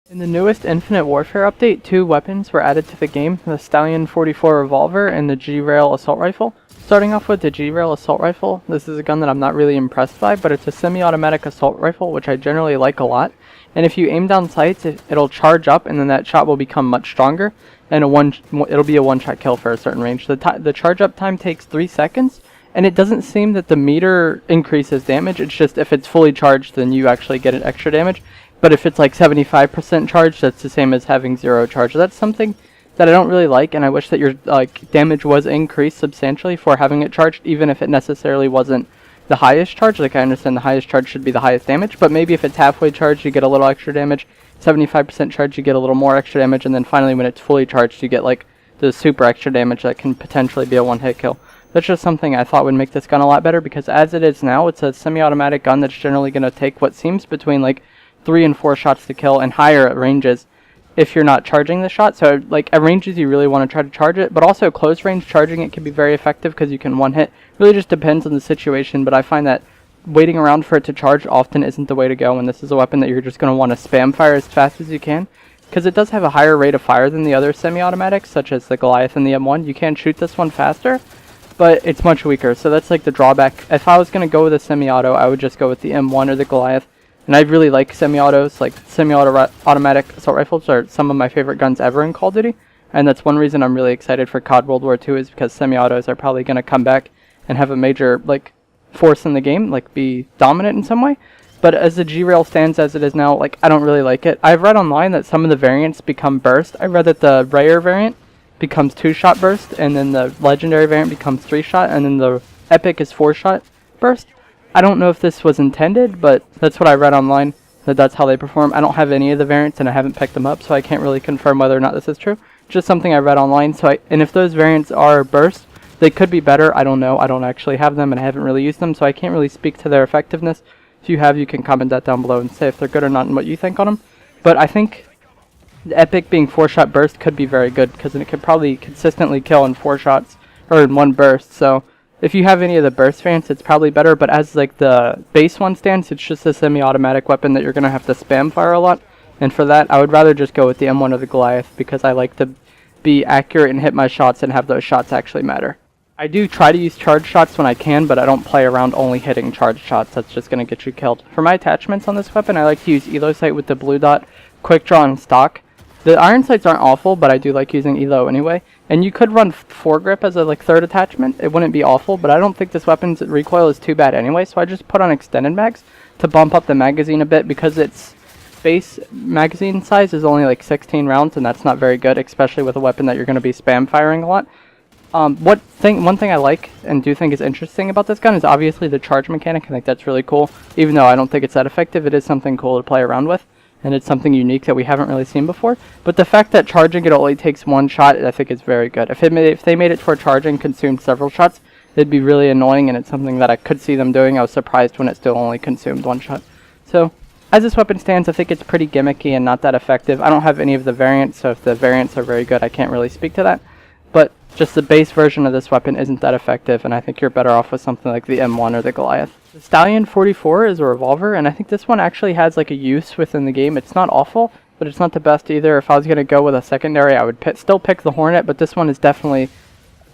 In the newest Infinite Warfare update, two weapons were added to the game, the Stallion 44 revolver and the G-Rail assault rifle. Starting off with the G-Rail assault rifle, this is a gun that I'm not really impressed by, but it's a semi-automatic assault rifle, which I generally like a lot. And if you aim down sights, it'll charge up, and then that shot will become much stronger, and it'll be a one-shot kill for a certain range. The charge-up time takes 3 seconds, and it doesn't seem that the meter increases damage. It's just if it's fully charged, then you actually get an extra damage. But if it's like 75% charged, that's the same as having 0 charge. That's something that I don't really like, and I wish that your damage was increased substantially for having it charged, even if it necessarily wasn't the highest charge. Like, I understand the highest charge should be the highest damage, but maybe if it's halfway charged, you get a little extra damage. 75% charged, you get a little more extra damage, and then finally when it's fully charged, you get like the super extra damage that can potentially be a one-hit kill. That's just something I thought would make this gun a lot better, because as it is now, it's a semi-automatic gun that's generally going to take what seems between like 3 and 4 shots to kill, and higher at ranges if you're not charging the shot. So like at ranges you really want to try to charge it, but also close range charging it can be very effective because you can one hit. Really just depends on the situation, but I find that waiting around for it to charge often isn't the way to go, and this is a weapon that you're just going to want to spam fire as fast as you can, because it does have a higher rate of fire than the other semi-automatics, such as the Goliath and the M1. You can shoot this one faster, but it's much weaker, so that's like the drawback. If I was going to go with a semi-auto, I would just go with the M1 or the Goliath. And I really like semi-autos. Like semi-automatic assault rifles are some of my favorite guns ever in Call of Duty, and that's one reason I'm really excited for COD World War II, is because semi-autos are probably going to come back and have a major like force in the game, like be dominant in some way. But as the G-Rail stands as it is now, like I don't really like it. I've read online that some of the variants become burst. I read that the rare variant becomes 2-shot burst, and then the legendary variant becomes 3-shot, and then the epic is 4-shot burst. I don't know if this was intended, but that's what I read online, that's how they perform. I don't have any of the variants, and I haven't picked them up, so I can't really confirm whether or not this is true. Just something I read online. And if those variants are burst, they could be better. I don't know. I don't actually have them, and I haven't really used them, so I can't really speak to their effectiveness. If you have, you can comment that down below and say if they're good or not and what you think on them. But I think the epic being 4-shot burst could be very good, because it could probably consistently kill in 4 shots, or in 1 burst, so if you have any of the burst variants, it's probably better, but as like the base one stands, it's just a semi-automatic weapon that you're going to have to spam fire a lot. And for that, I would rather just go with the M1 or the Goliath, because I like to be accurate and hit my shots and have those shots actually matter. I do try to use charge shots when I can, but I don't play around only hitting charge shots. That's just going to get you killed. For my attachments on this weapon, I like to use Elo sight with the blue dot, quick draw, and stock. The iron sights aren't awful, but I do like using Elo anyway. And you could run foregrip as a like 3rd attachment. It wouldn't be awful, but I don't think this weapon's recoil is too bad anyway, so I just put on extended mags to bump up the magazine a bit, because its base magazine size is only like 16 rounds, and that's not very good, especially with a weapon that you're going to be spam firing a lot. One thing I like and do think is interesting about this gun is obviously the charge mechanic. I think that's really cool. Even though I don't think it's that effective, it is something cool to play around with. And it's something unique that we haven't really seen before. But the fact that charging it only takes 1 shot, I think is very good. If they made it to where charging consumed several shots, it'd be really annoying, and it's something that I could see them doing. I was surprised when it still only consumed 1 shot. So, as this weapon stands, I think it's pretty gimmicky and not that effective. I don't have any of the variants, so if the variants are very good, I can't really speak to that. But just the base version of this weapon isn't that effective, and I think you're better off with something like the M1 or the Goliath. The Stallion 44 is a revolver, and I think this one actually has like a use within the game. It's not awful, but it's not the best either. If I was going to go with a secondary, I would still pick the Hornet, but this one is definitely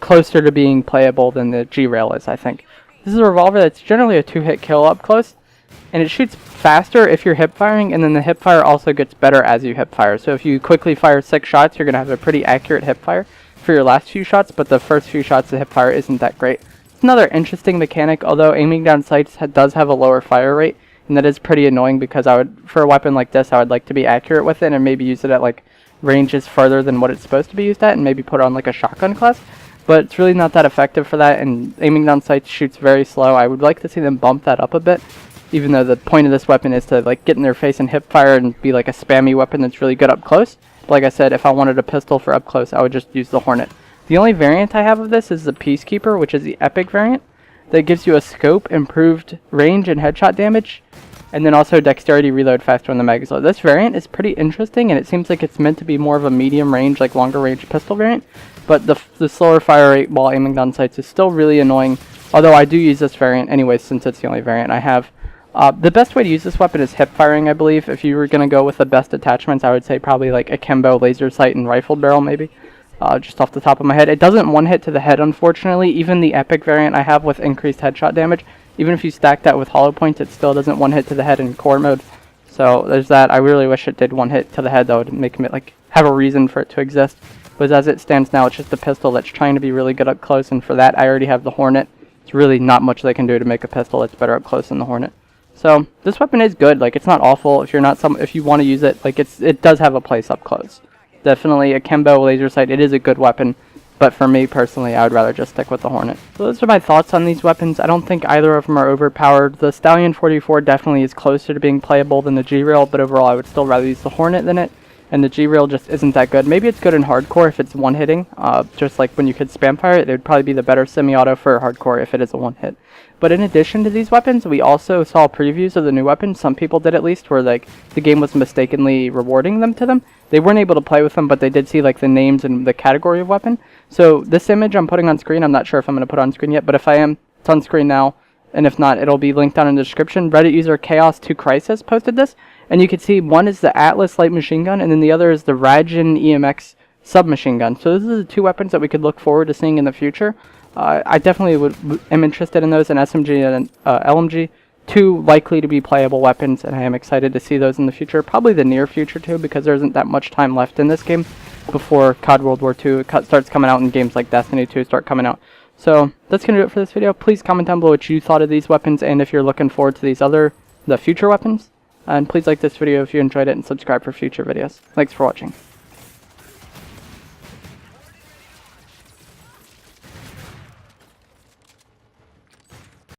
closer to being playable than the G-Rail is, I think. This is a revolver that's generally a 2-hit kill up close, and it shoots faster if you're hip firing, and then the hip fire also gets better as you hip fire. So if you quickly fire 6 shots, you're going to have a pretty accurate hip fire for your last few shots, but the first few shots the hip fire isn't that great. It's another interesting mechanic, although aiming down sights does have a lower fire rate, and that is pretty annoying, because for a weapon like this, I would like to be accurate with it and maybe use it at like ranges further than what it's supposed to be used at, and maybe put it on like a shotgun class. But it's really not that effective for that, and aiming down sights shoots very slow. I would like to see them bump that up a bit, even though the point of this weapon is to like get in their face and hip fire and be like a spammy weapon that's really good up close. But like I said, if I wanted a pistol for up close, I would just use the Hornet. The only variant I have of this is the Peacekeeper, which is the epic variant, that gives you a scope, improved range and headshot damage, and then also dexterity reload faster on the mag. So this variant is pretty interesting, and it seems like it's meant to be more of a medium range, like longer range pistol variant, but the slower fire rate while aiming down sights is still really annoying, although I do use this variant anyways since it's the only variant I have. The best way to use this weapon is hip firing, I believe. If you were going to go with the best attachments, I would say probably like akimbo, laser sight, and rifle barrel maybe. Just off the top of my head. It doesn't one hit to the head, unfortunately. Even the epic variant I have with increased headshot damage, even if you stack that with hollow points, it still doesn't one hit to the head in core mode. So there's that. I really wish it did one hit to the head. That would make it like have a reason for it to exist. But as it stands now, it's just a pistol that's trying to be really good up close, and for that I already have the Hornet. It's really not much they can do to make a pistol that's better up close than the Hornet. So this weapon is good. Like, it's not awful if you're not if you want to use it. Like, it does have a place up close. Definitely akimbo, laser sight. It is a good weapon, but for me personally, I would rather just stick with the Hornet. So those are my thoughts on these weapons. I don't think either of them are overpowered. The Stallion 44 definitely is closer to being playable than the G-Rail, but overall I would still rather use the Hornet than it. And the G-Rail just isn't that good. Maybe it's good in hardcore if it's one-hitting. Just like when you could spam fire it, it would probably be the better semi-auto for hardcore if it is a one-hit. But in addition to these weapons, we also saw previews of the new weapons. Some people did, at least, where like the game was mistakenly rewarding them to them. They weren't able to play with them, but they did see like the names and the category of weapon. So this image I'm putting on screen, I'm not sure if I'm going to put on screen yet, but if I am, it's on screen now. And if not, it'll be linked down in the description. Reddit user Chaos2Crisis posted this. And you can see one is the Atlas light machine gun, and then the other is the Rajin EMX submachine gun. So these are the two weapons that we could look forward to seeing in the future. I definitely am interested in those, and SMG and LMG. Two likely to be playable weapons, and I am excited to see those in the future. Probably the near future too, because there isn't that much time left in this game before COD World War II starts coming out and games like Destiny 2 start coming out. So that's going to do it for this video. Please comment down below what you thought of these weapons, and if you're looking forward to the future weapons. And please like this video if you enjoyed it, and subscribe for future videos. Thanks for watching.